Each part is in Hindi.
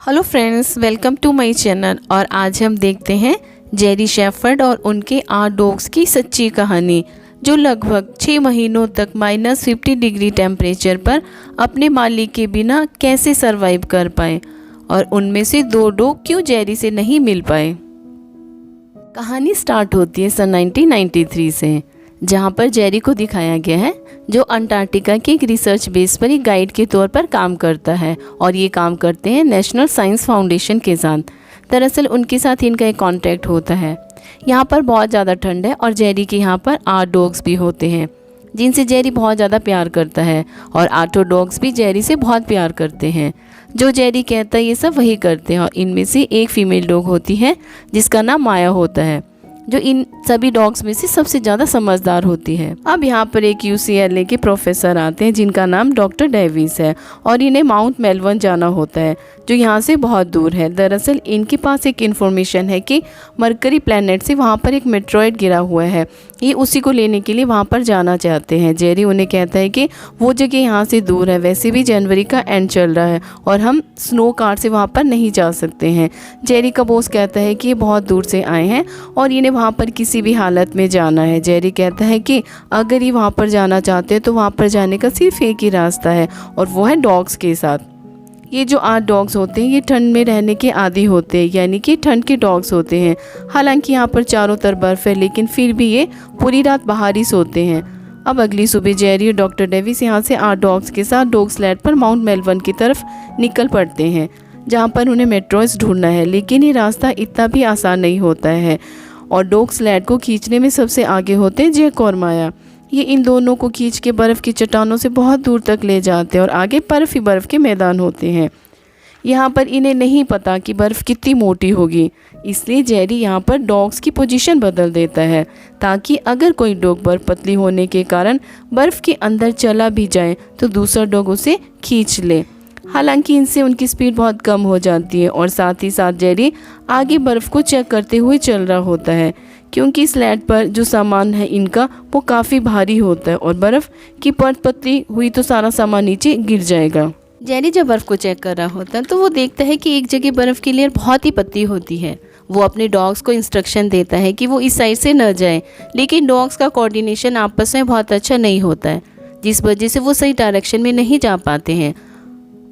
Hello friends, welcome to my channel. और आज हम देखते हैं जेरी शेफर्ड और उनके 8 डॉग्स की सच्ची कहानी, जो लगभग 6 महीनों तक -50 डिग्री टेम्परेचर पर अपने मालिक के बिना कैसे सरवाइव कर पाए और उनमें से 2 डॉग क्यों जेरी से नहीं मिल पाए। कहानी स्टार्ट होती है सन 1993 से, जहां पर जेरी को दिखाया गया है जो अंटार्कटिका के एक रिसर्च बेस पर एक गाइड के तौर पर काम करता है और ये काम करते हैं नेशनल साइंस फाउंडेशन के साथ। दरअसल उनके साथ इनका एक कॉन्ट्रैक्ट होता है। यहाँ पर बहुत ज़्यादा ठंड है और जेरी के यहाँ पर 8 डॉग्स भी होते हैं जिनसे जेरी बहुत ज़्यादा प्यार करता है और 8 डॉग्स भी जेरी से बहुत प्यार करते हैं। जो जेरी कहता है ये सब वही करते हैं और इनमें से एक फीमेल डॉग होती है जिसका नाम माया होता है, जो इन सभी डॉग्स में से सबसे ज़्यादा समझदार होती है। अब यहाँ पर एक UCLA के प्रोफेसर आते हैं जिनका नाम डॉक्टर डेविस है और इन्हें माउंट मेलबर्न जाना होता है जो यहाँ से बहुत दूर है। दरअसल इनके पास एक इन्फॉर्मेशन है कि मरकरी प्लैनेट से वहाँ पर एक मेट्रॉइड गिरा हुआ है, ये उसी को लेने के लिए वहाँ पर जाना चाहते हैं। जेरी उन्हें कहता है कि वो जगह यहाँ से दूर है, वैसे भी जनवरी का एंड चल रहा है और हम स्नो कार से वहाँ पर नहीं जा सकते हैं। जेरी का बॉस कहता है कि ये बहुत दूर से आए हैं और इन्हें वहाँ पर किसी भी हालत में जाना है। जेरी कहता है कि अगर ये वहाँ पर जाना चाहते हैं तो वहाँ पर जाने का सिर्फ एक ही रास्ता है और वो है डॉग्स के साथ। ये जो 8 डॉग्स होते हैं ये ठंड में रहने के आदी होते हैं, यानी कि ठंड के डॉग्स होते हैं। हालांकि यहाँ पर चारों तरफ बर्फ़ है लेकिन फिर भी ये पूरी रात बाहर ही सोते हैं। अब अगली सुबह जेरी और डॉक्टर डेविस यहाँ से 8 डॉग्स के साथ डॉग स्लैड पर माउंट मेलबर्न की तरफ निकल पड़ते हैं, जहाँ पर उन्हें मेट्रोस ढूंढना है। लेकिन ये रास्ता इतना भी आसान नहीं होता है और डॉग स्लैड को खींचने में सबसे आगे होते हैं जैक और माया। ये इन दोनों को खींच के बर्फ़ की चट्टानों से बहुत दूर तक ले जाते हैं और आगे बर्फ़ ही बर्फ़ के मैदान होते हैं। यहाँ पर इन्हें नहीं पता कि बर्फ़ कितनी मोटी होगी, इसलिए जेरी यहाँ पर डॉग्स की पोजीशन बदल देता है ताकि अगर कोई डॉग बर्फ़ पतली होने के कारण बर्फ़ के अंदर चला भी जाए तो दूसरा डॉग उसे खींच ले। हालांकि इनसे उनकी स्पीड बहुत कम हो जाती है और साथ ही साथ जेरी आगे बर्फ़ को चेक करते हुए चल रहा होता है, क्योंकि स्लैड पर जो सामान है इनका वो काफ़ी भारी होता है और बर्फ़ की परत पतली हुई तो सारा सामान नीचे गिर जाएगा। जेरी जब बर्फ़ को चेक कर रहा होता है तो वो देखता है कि एक जगह बर्फ़ की लेयर बहुत ही पतली होती है। वो अपने डॉग्स को इंस्ट्रक्शन देता है कि वो इस साइड से न जाएं, लेकिन डॉग्स का कोऑर्डिनेशन आपस में बहुत अच्छा नहीं होता है, जिस वजह से वो सही डायरेक्शन में नहीं जा पाते हैं।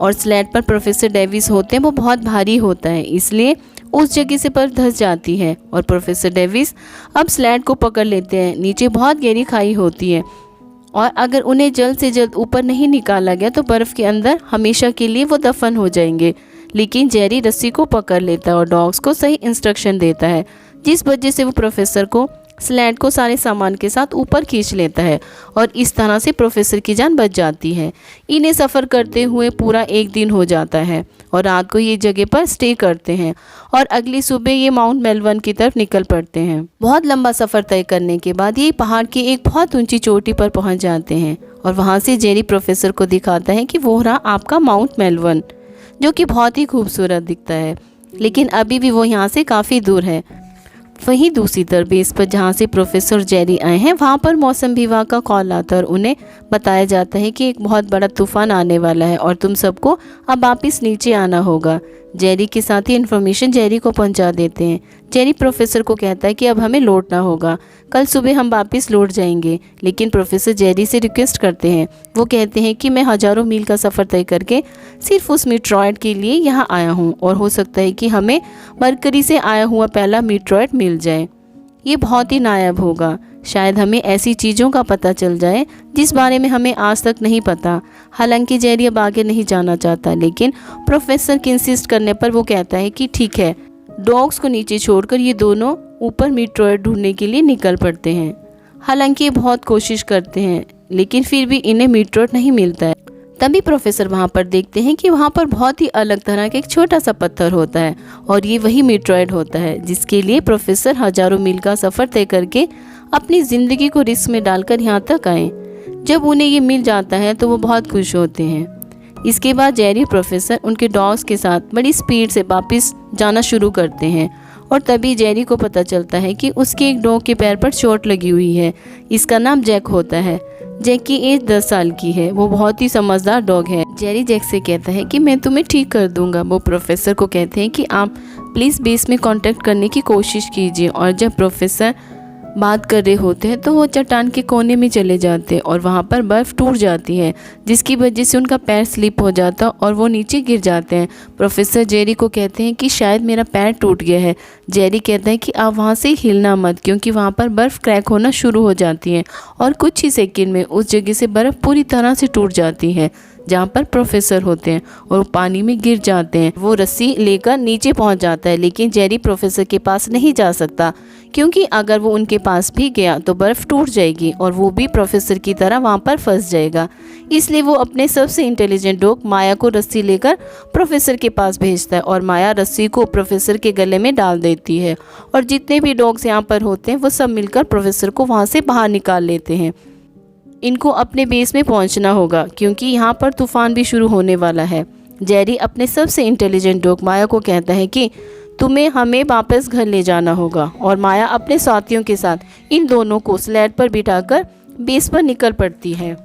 और स्लैड पर प्रोफेसर डेविस होते हैं, वो बहुत भारी होता है, इसलिए उस जगह से बर्फ धंस जाती है और प्रोफेसर डेविस अब स्लैड को पकड़ लेते हैं। नीचे बहुत गहरी खाई होती है और अगर उन्हें जल्द से जल्द ऊपर नहीं निकाला गया तो बर्फ़ के अंदर हमेशा के लिए वो दफन हो जाएंगे। लेकिन जेरी रस्सी को पकड़ लेता है और डॉग्स को सही इंस्ट्रक्शन देता है, जिस वजह से वो प्रोफेसर को स्लैड को सारे सामान के साथ ऊपर खींच लेता है और इस तरह से प्रोफेसर की जान बच जाती है। इन्हें सफ़र करते हुए पूरा एक दिन हो जाता है और रात को ये जगह पर स्टे करते हैं और अगली सुबह ये माउंट मेलबर्न की तरफ निकल पड़ते हैं। बहुत लंबा सफ़र तय करने के बाद ये पहाड़ की एक बहुत ऊंची चोटी पर पहुंच जाते हैं और वहां से जेरी प्रोफेसर को दिखाता है कि वो रहा आपका माउंट मेलबर्न, जो कि बहुत ही खूबसूरत दिखता है, लेकिन अभी भी वो यहाँ से काफ़ी दूर है। वहीं दूसरी तरफ बेस पर जहाँ से प्रोफेसर जेरी आए हैं वहाँ पर मौसम विभाग का कॉल आता है और उन्हें बताया जाता है कि एक बहुत बड़ा तूफान आने वाला है और तुम सबको अब वापिस नीचे आना होगा। जेरी के साथ ही इन्फॉर्मेशन जेरी को पहुंचा देते हैं। जेरी प्रोफेसर को कहता है कि अब हमें लौटना होगा, कल सुबह हम वापस लौट जाएंगे। लेकिन प्रोफेसर जेरी से रिक्वेस्ट करते हैं, वो कहते हैं कि मैं हज़ारों मील का सफ़र तय करके सिर्फ उस मीट्रॉइड के लिए यहाँ आया हूँ और हो सकता है कि हमें मरकरी से आया हुआ पहला मीट्रॉइड मिल जाए। ये बहुत ही नायाब होगा, शायद हमें ऐसी चीज़ों का पता चल जाए जिस बारे में हमें आज तक नहीं पता। हालांकि जेरी अब आगे नहीं जाना चाहता, लेकिन प्रोफेसर के इंसिस्ट करने पर वो कहता है कि ठीक है। डॉग्स को नीचे छोड़कर ये दोनों ऊपर मीट्रॉइड ढूंढने के लिए निकल पड़ते हैं। हालांकि ये बहुत कोशिश करते हैं लेकिन फिर भी इन्हें मीट्रॉइड नहीं मिलता है। तभी प्रोफेसर वहाँ पर देखते हैं कि वहाँ पर बहुत ही अलग तरह का एक छोटा सा पत्थर होता है और ये वही मीट्रॉइड होता है जिसके लिए प्रोफेसर हज़ारों मील का सफ़र तय करके अपनी ज़िंदगी को रिस्क में डालकर यहाँ तक आए। जब उन्हें ये मिल जाता है तो वो बहुत खुश होते हैं। इसके बाद जेरी प्रोफेसर उनके डॉग्स के साथ बड़ी स्पीड से वापस जाना शुरू करते हैं और तभी जेरी को पता चलता है कि उसके एक डॉग के पैर पर चोट लगी हुई है। इसका नाम जैक होता है। जैक की एज 10 साल की है। वो बहुत ही समझदार डॉग है। जेरी जैक से कहता है कि मैं तुम्हें ठीक कर दूंगा। वो प्रोफेसर को कहते हैं कि आप प्लीज़ बेस में कांटेक्ट करने की कोशिश कीजिए। और जब प्रोफेसर बात कर रहे होते हैं तो वो चट्टान के कोने में चले जाते हैं और वहाँ पर बर्फ़ टूट जाती है, जिसकी वजह से उनका पैर स्लिप हो जाता और वो नीचे गिर जाते हैं। प्रोफेसर जेरी को कहते हैं कि शायद मेरा पैर टूट गया है। जेरी कहता है कि आप वहाँ से हिलना मत, क्योंकि वहाँ पर बर्फ़ क्रैक होना शुरू हो जाती है और कुछ ही सेकंड में उस जगह से बर्फ़ पूरी तरह से टूट जाती है जहाँ पर प्रोफेसर होते हैं और वो पानी में गिर जाते हैं। वो रस्सी लेकर नीचे पहुँच जाता है, लेकिन जेरी प्रोफेसर के पास नहीं जा सकता, क्योंकि अगर वो उनके पास भी गया तो बर्फ़ टूट जाएगी और वो भी प्रोफेसर की तरह वहाँ पर फंस जाएगा। इसलिए वो अपने सबसे इंटेलिजेंट डॉग माया को रस्सी लेकर प्रोफेसर के पास भेजता है और माया रस्सी को प्रोफेसर के गले में डाल देती है और जितने भी डॉग्स यहाँ पर होते हैं वो सब मिलकर प्रोफेसर को वहाँ से बाहर निकाल लेते हैं। इनको अपने बेस में पहुंचना होगा, क्योंकि यहाँ पर तूफान भी शुरू होने वाला है। जेरी अपने सबसे इंटेलिजेंट डॉग माया को कहता है कि तुम्हें हमें वापस घर ले जाना होगा और माया अपने साथियों के साथ इन दोनों को स्लेड पर बिठाकर बेस पर निकल पड़ती है।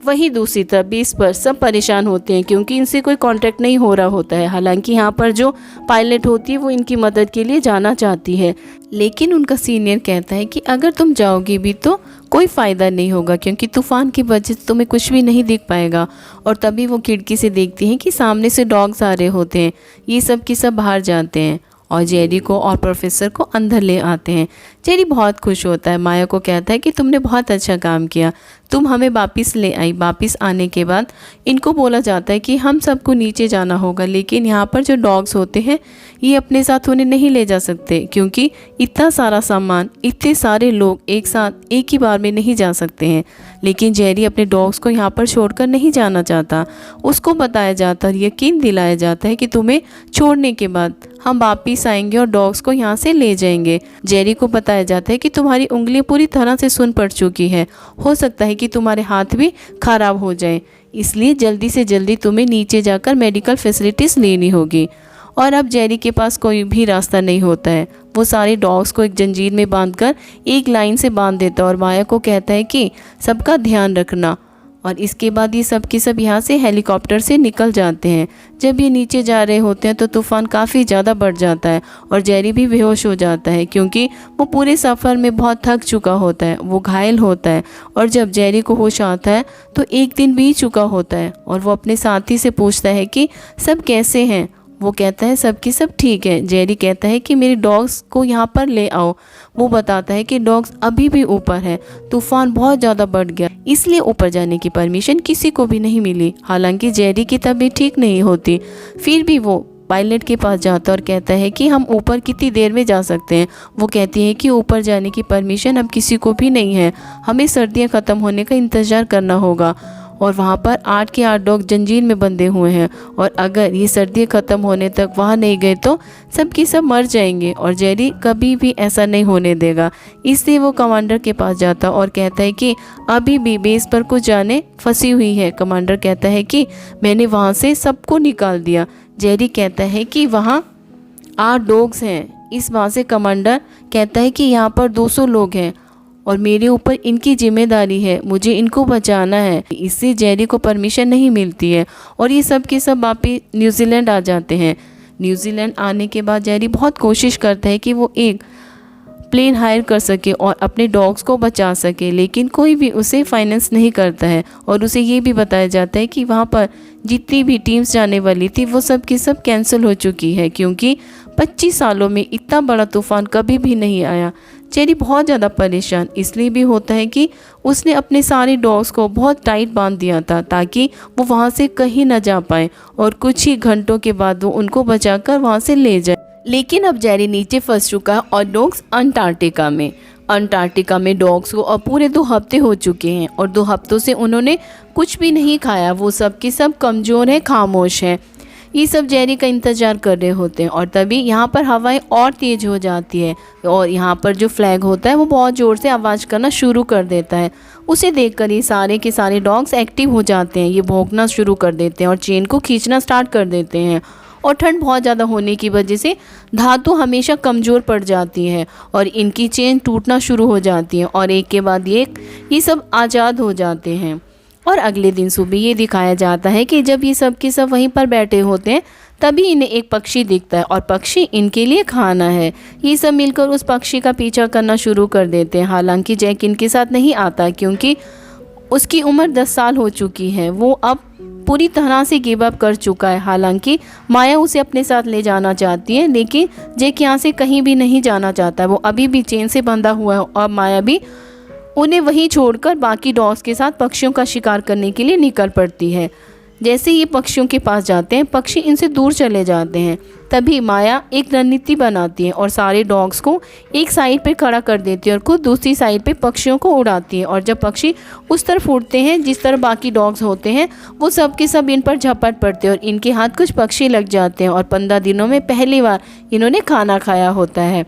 वहीं दूसरी तरफ बेस पर सब परेशान होते हैं, क्योंकि इनसे कोई कांटेक्ट नहीं हो रहा होता है। हालांकि यहाँ पर जो पायलट होती है वो इनकी मदद के लिए जाना चाहती है, लेकिन उनका सीनियर कहता है कि अगर तुम जाओगी भी तो कोई फ़ायदा नहीं होगा, क्योंकि तूफ़ान की वजह से तुम्हें कुछ भी नहीं दिख पाएगा। और तभी वो खिड़की से देखती हैं कि सामने से डॉग्स आ रहे होते हैं। ये सब की सब बाहर जाते हैं और जेरी को और प्रोफेसर को अंदर ले आते हैं। जेरी बहुत खुश होता है, माया को कहता है कि तुमने बहुत अच्छा काम किया, तुम हमें वापस ले आई। वापस आने के बाद इनको बोला जाता है कि हम सबको नीचे जाना होगा, लेकिन यहाँ पर जो डॉग्स होते हैं ये अपने साथ उन्हें नहीं ले जा सकते, क्योंकि इतना सारा सामान, इतने सारे लोग एक साथ एक ही बार में नहीं जा सकते हैं। लेकिन जेरी अपने डॉग्स को यहाँ पर छोड़कर नहीं जाना चाहता। उसको बताया जाता और यकीन दिलाया जाता है कि तुम्हें छोड़ने के बाद हम वापिस आएंगे और डॉग्स को यहाँ से ले जाएंगे। जेरी को बताया जाता है कि तुम्हारी उंगलियां पूरी तरह से सुन पड़ चुकी है, हो सकता है कि तुम्हारे हाथ भी खराब हो जाए, इसलिए जल्दी से जल्दी तुम्हें नीचे जाकर मेडिकल फैसिलिटीज़ लेनी होगी। और अब जेरी के पास कोई भी रास्ता नहीं होता है। वो सारे डॉग्स को एक जंजीर में बांधकर एक लाइन से बांध देता है और माया को कहता है कि सबका ध्यान रखना। और इसके बाद ये सब के सब यहाँ से हेलीकॉप्टर से निकल जाते हैं। जब ये नीचे जा रहे होते हैं तो तूफ़ान काफ़ी ज़्यादा बढ़ जाता है और जेरी भी बेहोश हो जाता है, क्योंकि वो पूरे सफ़र में बहुत थक चुका होता है। वो घायल होता है और जब जेरी को होश आता है तो एक दिन बीत चुका होता है और वो अपने साथी से पूछता है कि सब कैसे हैं। वो कहता है सबकी सब ठीक है। जेरी कहता है कि मेरे डॉग्स को यहाँ पर ले आओ। वो बताता है कि डॉग्स अभी भी ऊपर है, तूफ़ान बहुत ज़्यादा बढ़ गया, इसलिए ऊपर जाने की परमिशन किसी को भी नहीं मिली। हालांकि जेरी की तबीयत ठीक नहीं होती, फिर भी वो पायलट के पास जाता और कहता है कि हम ऊपर कितनी देर में जा सकते हैं। वो कहती है कि ऊपर जाने की परमिशन अब किसी को भी नहीं है, हमें सर्दियाँ ख़त्म होने का इंतज़ार करना होगा। और वहाँ पर 8 के 8 डॉग जंजीर में बंधे हुए हैं और अगर ये सर्दी ख़त्म होने तक वहाँ नहीं गए तो सबकी सब मर जाएंगे और जेरी कभी भी ऐसा नहीं होने देगा। इसलिए वो कमांडर के पास जाता और कहता है कि अभी भी बेस पर कुछ जाने फंसी हुई है। कमांडर कहता है कि मैंने वहाँ से सबको निकाल दिया। जेरी कहता है कि वहाँ 8 डॉग्स हैं। इस बात से कमांडर कहता है कि यहाँ पर 200 लोग हैं और मेरे ऊपर इनकी जिम्मेदारी है, मुझे इनको बचाना है। इससे जेरी को परमिशन नहीं मिलती है और ये सब के सब वापिस न्यूजीलैंड आ जाते हैं। न्यूजीलैंड आने के बाद जेरी बहुत कोशिश करता है कि वो एक प्लेन हायर कर सके और अपने डॉग्स को बचा सके, लेकिन कोई भी उसे फाइनेंस नहीं करता है। और उसे ये भी बताया जाता है कि वहाँ पर जितनी भी टीम्स जाने वाली थी वो सब की सब कैंसिल हो चुकी है, क्योंकि 25 सालों में इतना बड़ा तूफान कभी भी नहीं आया। जेरी बहुत ज़्यादा परेशान इसलिए भी होता है कि उसने अपने सारे डॉग्स को बहुत टाइट बांध दिया था ताकि वो वहाँ से कहीं ना जा पाए और कुछ ही घंटों के बाद वो उनको बचाकर वहाँ से ले जाए। लेकिन अब जेरी नीचे फंस चुका और डॉग्स अंटार्कटिका में डॉग्स को अब पूरे 2 हफ्ते हो चुके हैं और 2 हफ्तों से उन्होंने कुछ भी नहीं खाया। वो सब के सब कमज़ोर हैं, खामोश हैं। ये सब जेरी का इंतज़ार कर रहे होते हैं और तभी यहाँ पर हवाएं और तेज़ हो जाती है और यहाँ पर जो फ्लैग होता है वो बहुत ज़ोर से आवाज़ करना शुरू कर देता है। उसे देखकर ये सारे के सारे डॉग्स एक्टिव हो जाते हैं। ये भौंकना शुरू कर देते हैं और चेन को खींचना स्टार्ट कर देते हैं और ठंड बहुत ज़्यादा होने की वजह से धातु हमेशा कमज़ोर पड़ जाती है और इनकी चेन टूटना शुरू हो जाती है और एक के बाद एक ये सब आज़ाद हो जाते हैं। और अगले दिन सुबह ये दिखाया जाता है कि जब ये सब के सब वहीं पर बैठे होते हैं तभी इन्हें एक पक्षी दिखता है और पक्षी इनके लिए खाना है। ये सब मिलकर उस पक्षी का पीछा करना शुरू कर देते हैं। हालांकि जैक इनके साथ नहीं आता क्योंकि उसकी उम्र 10 साल हो चुकी है। वो अब पूरी तरह से गिव अप कर चुका है। हालांकि माया उसे अपने साथ ले जाना चाहती है लेकिन जैक यहाँ से कहीं भी नहीं जाना चाहता। वो अभी भी चेन से बंधा हुआ है और माया भी उन्हें वहीं छोड़कर बाकी डॉग्स के साथ पक्षियों का शिकार करने के लिए निकल पड़ती है। जैसे ही पक्षियों के पास जाते हैं पक्षी इनसे दूर चले जाते हैं। तभी माया एक रणनीति बनाती है और सारे डॉग्स को एक साइड पे खड़ा कर देती है और खुद दूसरी साइड पे पक्षियों को उड़ाती है। और जब पक्षी उस तरफ उड़ते हैं जिस तरह बाकी डॉग्स होते हैं वो सब के सब इन पर झपट पड़ते हैं और इनके हाथ कुछ पक्षी लग जाते हैं और 15 दिनों में पहली बार इन्होंने खाना खाया होता है।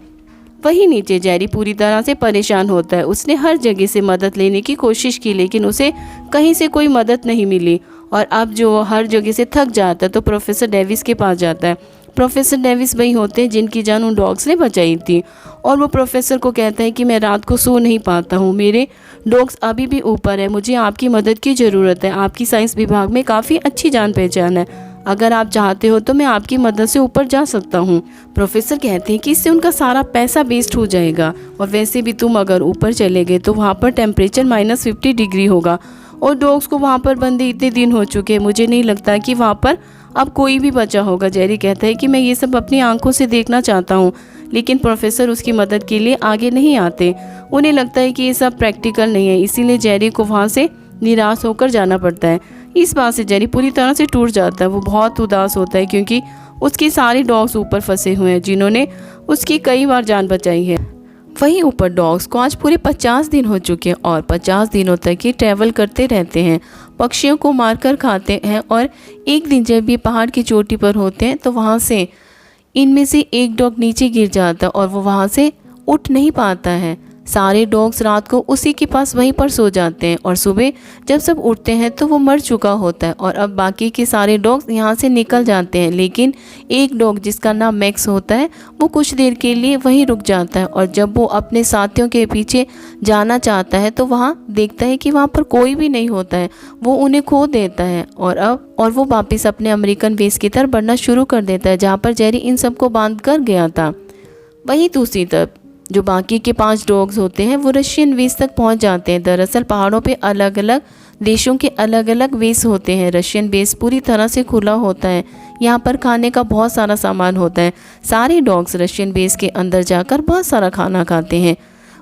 वहीं नीचे जेरी पूरी तरह से परेशान होता है। उसने हर जगह से मदद लेने की कोशिश की लेकिन उसे कहीं से कोई मदद नहीं मिली और अब जो हर जगह से थक जाता है तो प्रोफेसर डेविस के पास जाता है। प्रोफेसर डेविस वही होते हैं जिनकी जान उन डॉग्स ने बचाई थी और वो प्रोफेसर को कहता है कि मैं रात को सो नहीं पाता हूँ, मेरे डॉग्स अभी भी ऊपर है, मुझे आपकी मदद की ज़रूरत है। आपकी साइंस विभाग में काफ़ी अच्छी जान पहचान है, अगर आप चाहते हो तो मैं आपकी मदद से ऊपर जा सकता हूँ। प्रोफेसर कहते हैं कि इससे उनका सारा पैसा वेस्ट हो जाएगा और वैसे भी तुम अगर ऊपर चले गए तो वहाँ पर टेम्परेचर -50 डिग्री होगा और डॉग्स को वहाँ पर बंदे इतने दिन हो चुके हैं, मुझे नहीं लगता कि वहाँ पर अब कोई भी बचा होगा। जेरी कहता है कि मैं ये सब अपनी आंखों से देखना चाहता हूँ लेकिन प्रोफेसर उसकी मदद के लिए आगे नहीं आते। उन्हें लगता है कि ये सब प्रैक्टिकल नहीं है, इसीलिए जेरी को वहाँ से निराश होकर जाना पड़ता है। इस बात से जेरी पूरी तरह से टूट जाता है। वो बहुत उदास होता है क्योंकि उसके सारे डॉग्स ऊपर फंसे हुए हैं जिन्होंने उसकी कई बार जान बचाई है। वहीं ऊपर डॉग्स को आज पूरे 50 दिन हो चुके हैं और 50 दिनों तक ये ट्रैवल करते रहते हैं, पक्षियों को मारकर खाते हैं और एक दिन जब ये पहाड़ की चोटी पर होते हैं तो वहाँ से इनमें से एक डॉग नीचे गिर जाता है और वो वहाँ से उठ नहीं पाता है। सारे डॉग्स रात को उसी के पास वहीं पर सो जाते हैं और सुबह जब सब उठते हैं तो वो मर चुका होता है और अब बाकी के सारे डॉग्स यहाँ से निकल जाते हैं। लेकिन एक डॉग जिसका नाम मैक्स होता है वो कुछ देर के लिए वहीं रुक जाता है और जब वो अपने साथियों के पीछे जाना चाहता है तो वहाँ देखता है कि वहाँ पर कोई भी नहीं होता है। वो उन्हें खो देता है और वो वापस अपने अमेरिकन बेस की तरफ बढ़ना शुरू कर देता है जहाँ पर जेरी इन सबको बांध कर गया था। वहीं दूसरी तरफ जो बाकी के 5 डॉग्स होते हैं वो रशियन वेस तक पहुंच जाते हैं। दरअसल पहाड़ों पे अलग अलग देशों के अलग अलग वेस होते हैं। रशियन बेस पूरी तरह से खुला होता है, यहाँ पर खाने का बहुत सारा सामान होता है। सारे डॉग्स रशियन बेस के अंदर जाकर बहुत सारा खाना खाते हैं।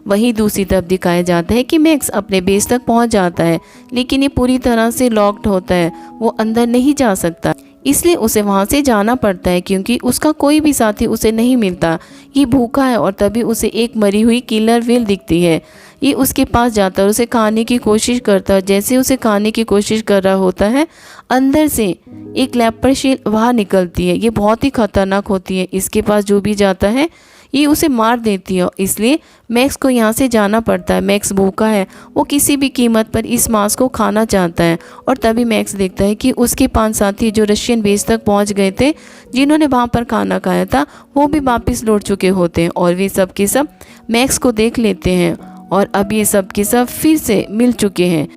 वहीं दूसरी तरफ दिखाया जाता है कि मैक्स अपने बेस तक पहुंच जाता है लेकिन ये पूरी तरह से लॉक्ड होता है, वो अंदर नहीं जा सकता, इसलिए उसे वहाँ से जाना पड़ता है क्योंकि उसका कोई भी साथी उसे नहीं मिलता। ये भूखा है और तभी उसे एक मरी हुई किलर व्हेल दिखती है। ये उसके पास जाता है और उसे खाने की कोशिश करता है। जैसे उसे खाने की कोशिश कर रहा होता है अंदर से एक लेपर्ड शील बाहर निकलती है। ये बहुत ही खतरनाक होती है, इसके पास जो भी जाता है ये उसे मार देती है, इसलिए मैक्स को यहाँ से जाना पड़ता है। मैक्स भूखा है, वो किसी भी कीमत पर इस मांस को खाना चाहता है और तभी मैक्स देखता है कि उसके 5 साथी जो रशियन बेस तक पहुँच गए थे, जिन्होंने वहाँ पर खाना खाया था, वो भी वापस लौट चुके होते हैं और वे सब के सब मैक्स को देख लेते हैं और अब ये सब के सब फिर से मिल चुके हैं।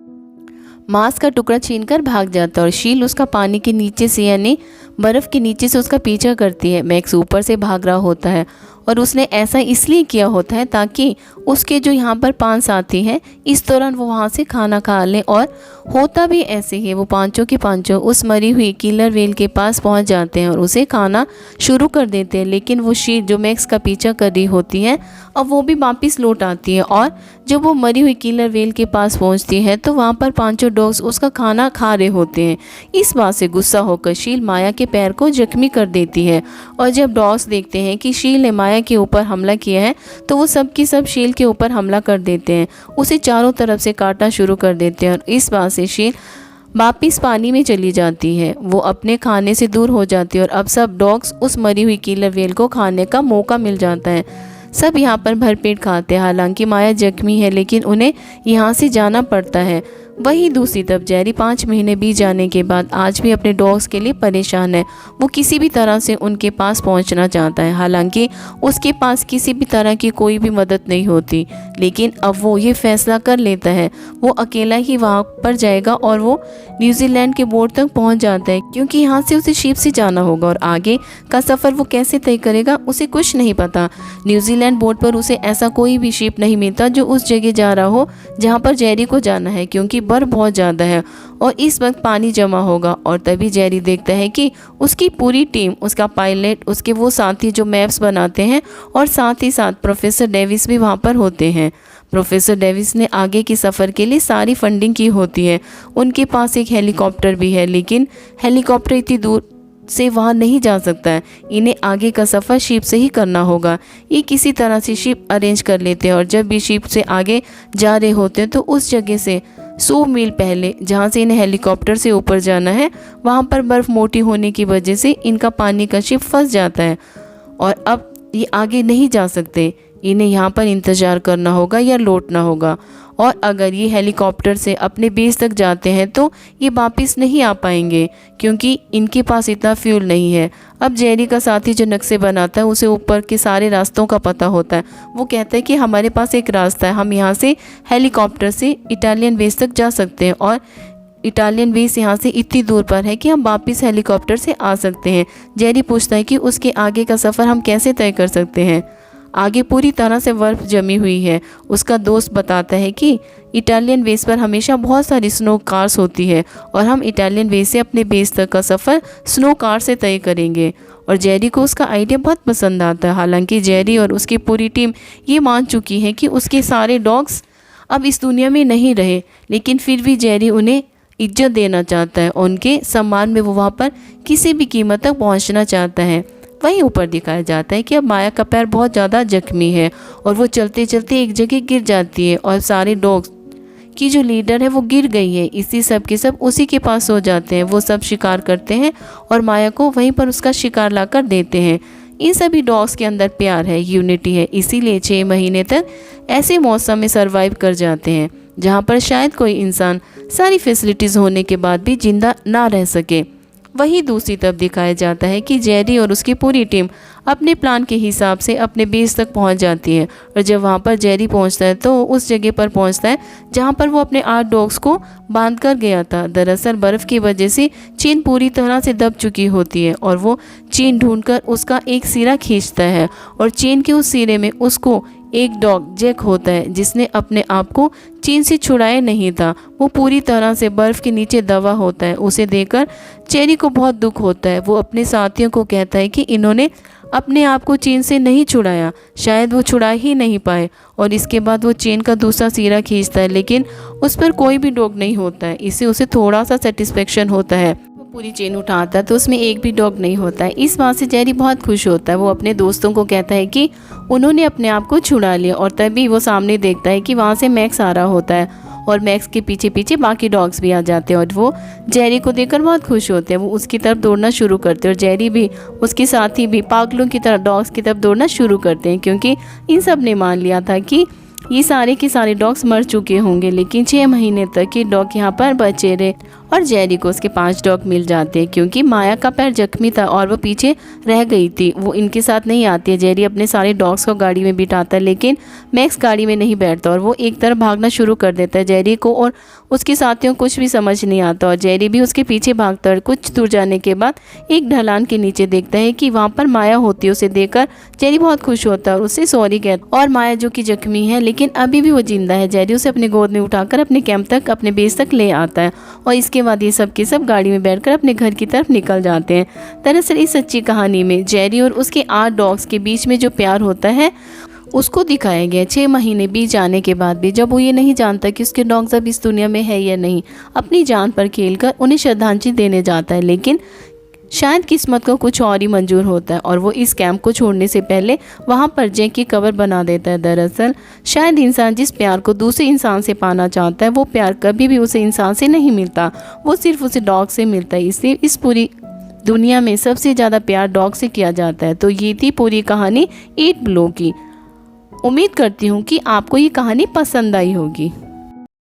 मांस का टुकड़ा छीनकर भाग जाता है और शील उसका पानी के नीचे से यानी बर्फ़ के नीचे से उसका पीछा करती है। मैक्स ऊपर से भाग रहा होता है और उसने ऐसा इसलिए किया होता है ताकि उसके जो यहाँ पर 5 साथी हैं इस दौरान वो वहाँ से खाना खा लें। और होता भी ऐसे ही, वो पांचों के पांचों उस मरी हुई किलर व्हेल के पास पहुँच जाते हैं और उसे खाना शुरू कर देते हैं। लेकिन वो शील जो मैक्स का पीछा कर रही होती है अब वो भी वापस लौट आती है और जब वो मरी हुई किलर व्हेल के पास पहुँचती है तो वहाँ पर 5 डॉग्स उसका खाना खा रहे होते हैं। इस बात से गुस्सा होकर शील माया के पैर को जख्मी कर देती है और जब डॉग्स देखते हैं कि शील ने माया के ऊपर हमला किया है तो वो सब की सब शील के ऊपर हमला कर देते हैं, उसे चारों तरफ से काटना शुरू कर देते हैं और इस बात से शील वापिस पानी में चली जाती है। वो अपने खाने से दूर हो जाती है और अब सब डॉग्स उस मरी हुई किलर व्हेल को खाने का मौका मिल जाता है। सब यहाँ पर भरपेट खाते हैं। हालांकि माया जख्मी है लेकिन उन्हें यहाँ से जाना पड़ता है। वहीं दूसरी तरफ जेरी 5 महीने बीत जाने के बाद आज भी अपने डॉग्स के लिए परेशान है। वो किसी भी तरह से उनके पास पहुंचना चाहता है, हालांकि उसके पास किसी भी तरह की कोई भी मदद नहीं होती। लेकिन अब वो ये फैसला कर लेता है वो अकेला ही वहाँ पर जाएगा और वो न्यूजीलैंड के बोर्ड तक पहुँच जाता है, क्योंकि यहाँ से उसे शिप से जाना होगा और आगे का सफ़र वो कैसे तय करेगा उसे कुछ नहीं पता। न्यूजीलैंड बोर्ड पर उसे ऐसा कोई भी शिप नहीं मिलता जो उस जगह जा रहा हो जहाँ पर जेरी को जाना है, क्योंकि बर्फ बहुत ज़्यादा है और इस वक्त पानी जमा होगा। और तभी जेरी देखता है कि उसकी पूरी टीम, उसका पायलट, उसके वो साथी जो मैप्स बनाते हैं और साथ ही साथ प्रोफेसर डेविस भी वहाँ पर होते हैं। प्रोफेसर डेविस ने आगे के सफ़र के लिए सारी फंडिंग की होती है। उनके पास एक हेलीकॉप्टर भी है, लेकिन हेलीकॉप्टर इतनी दूर से वहाँ नहीं जा सकता है। इन्हें आगे का सफ़र शिप से ही करना होगा। ये किसी तरह से शिप अरेंज कर लेते हैं और जब भी शिप से आगे जा रहे होते हैं तो उस जगह से 100 मील पहले जहाँ से इन्हें हेलीकॉप्टर से ऊपर जाना है, वहाँ पर बर्फ़ मोटी होने की वजह से इनका पानी का शिप फंस जाता है और अब ये आगे नहीं जा सकते। इन्हें यहाँ पर इंतज़ार करना होगा या लौटना होगा। और अगर ये हेलीकॉप्टर से अपने बेस तक जाते हैं तो ये वापस नहीं आ पाएंगे, क्योंकि इनके पास इतना फ्यूल नहीं है। अब जेरी का साथी जो नक्शे बनाता है उसे ऊपर के सारे रास्तों का पता होता है। वो कहता है कि हमारे पास एक रास्ता है, हम यहाँ से हेलीकॉप्टर से इटालियन बेस तक जा सकते हैं और इटालियन बेस यहाँ से इतनी दूर पर है कि हम वापस हेलीकॉप्टर से आ सकते हैं। जेरी पूछता है कि उसके आगे का सफ़र हम कैसे तय कर सकते हैं। आगे पूरी तरह से बर्फ़ जमी हुई है। उसका दोस्त बताता है कि इटालियन बेस पर हमेशा बहुत सारी स्नो कार्स होती है और हम इटालियन बेस से अपने बेस तक का सफ़र स्नो कार से तय करेंगे। और जेरी को उसका आइडिया बहुत पसंद आता है। हालांकि जेरी और उसकी पूरी टीम ये मान चुकी है कि उसके सारे डॉग्स अब इस दुनिया में नहीं रहे, लेकिन फिर भी जेरी उन्हें इज्जत देना चाहता है और उनके सम्मान में वो वहाँ पर किसी भी कीमत तक पहुँचना चाहता है। वहीं ऊपर दिखाया जाता है कि अब माया का पैर बहुत ज़्यादा जख्मी है और वो चलते चलते एक जगह गिर जाती है और सारे डॉग्स की जो लीडर है वो गिर गई है। इसी सब के सब उसी के पास सो जाते हैं। वो सब शिकार करते हैं और माया को वहीं पर उसका शिकार लाकर देते हैं। इन सभी डॉग्स के अंदर प्यार है, यूनिटी है, इसीलिए 6 महीने तक ऐसे मौसम में सरवाइव कर जाते हैं जहाँ पर शायद कोई इंसान सारी फैसिलिटीज़ होने के बाद भी जिंदा ना रह सके। वहीं दूसरी तरफ दिखाया जाता है कि जेरी और उसकी पूरी टीम अपने प्लान के हिसाब से अपने बेस तक पहुंच जाती है और जब वहां पर जेरी पहुंचता है तो उस जगह पर पहुंचता है जहां पर वो अपने 8 डॉग्स को बांध कर गया था। दरअसल बर्फ़ की वजह से चेन पूरी तरह से दब चुकी होती है और वो चेन ढूंढकर उसका एक सिरा खींचता है और चेन के उस सिरे में उसको एक डॉग जैक होता है जिसने अपने आप को चेन से छुड़ाया नहीं था। वो पूरी तरह से बर्फ़ के नीचे दबा होता है। उसे देखकर जेरी को बहुत दुख होता है। वो अपने साथियों को कहता है कि इन्होंने अपने आप को चेन से नहीं छुड़ाया, शायद वो छुड़ा ही नहीं पाए। और इसके बाद वो चेन का दूसरा सिरा खींचता है, लेकिन उस पर कोई भी डॉग नहीं होता है। इससे उसे थोड़ा सा सेटिस्फेक्शन होता है। पूरी चेन उठाता है तो उसमें एक भी डॉग नहीं होता है। इस बात से जेरी बहुत खुश होता है। वो अपने दोस्तों को कहता है कि उन्होंने अपने आप को छुड़ा लिया और तभी वो सामने देखता है कि वहाँ से मैक्स आ रहा होता है और मैक्स के पीछे पीछे बाकी डॉग्स भी आ जाते हैं और वो जेरी को देखकर बहुत खुश होते हैं। वो उसकी तरफ दौड़ना शुरू करते हैं और जेरी भी उसके साथी भी पागलों की तरह डॉग्स की तरफ दौड़ना शुरू करते हैं, क्योंकि इन सब ने मान लिया था कि ये सारे के सारे डॉग्स मर चुके होंगे। लेकिन 6 महीने तक ये डॉग यहाँ पर बचे रहे और जेरी को उसके 5 डॉग मिल जाते हैं। क्योंकि माया का पैर जख्मी था और वो पीछे रह गई थी, वो इनके साथ नहीं आती है। जेरी अपने सारे डॉग्स को गाड़ी में बिठाता है, लेकिन मैक्स गाड़ी में नहीं बैठता और वो एक तरफ भागना शुरू कर देता है। जेरी को और उसके साथियों को कुछ भी समझ नहीं आता और जेरी भी उसके पीछे भागता है। कुछ दूर जाने के बाद एक ढलान के नीचे देखता है कि वहाँ पर माया होती है। उसे देखकर जेरी बहुत खुश होता है और उससे सॉरी कहता है। और माया जो कि जख्मी है लेकिन अभी भी वो जिंदा है, जेरी उसे अपने गोद में उठाकर अपने कैंप तक, अपने बेस तक ले आता है और इसके बाद ये सब के सब गाड़ी में बैठकर अपने घर की तरफ निकल जाते हैं। दरअसल इस सच्ची कहानी में जेरी और उसके 8 डॉग्स के बीच में जो प्यार होता है उसको दिखाया गया 6 महीने बीत जाने के बाद भी, जब वो ये नहीं जानता कि उसके डॉग्स अब इस दुनिया में है या नहीं। अपनी जान पर खेलकर उन्हें श्रद्धांजलि देने जाता है, लेकिन शायद किस्मत को कुछ और ही मंजूर होता है और वो इस कैंप को छोड़ने से पहले वहाँ पर जैक की कवर बना देता है। दरअसल शायद इंसान जिस प्यार को दूसरे इंसान से पाना चाहता है वो प्यार कभी भी उसे इंसान से नहीं मिलता, वो सिर्फ उसे डॉग से मिलता है। इसलिए इस पूरी दुनिया में सबसे ज़्यादा प्यार डॉग से किया जाता है। तो ये थी पूरी कहानी ईट ब्लो की। उम्मीद करती हूँ कि आपको ये कहानी पसंद आई होगी।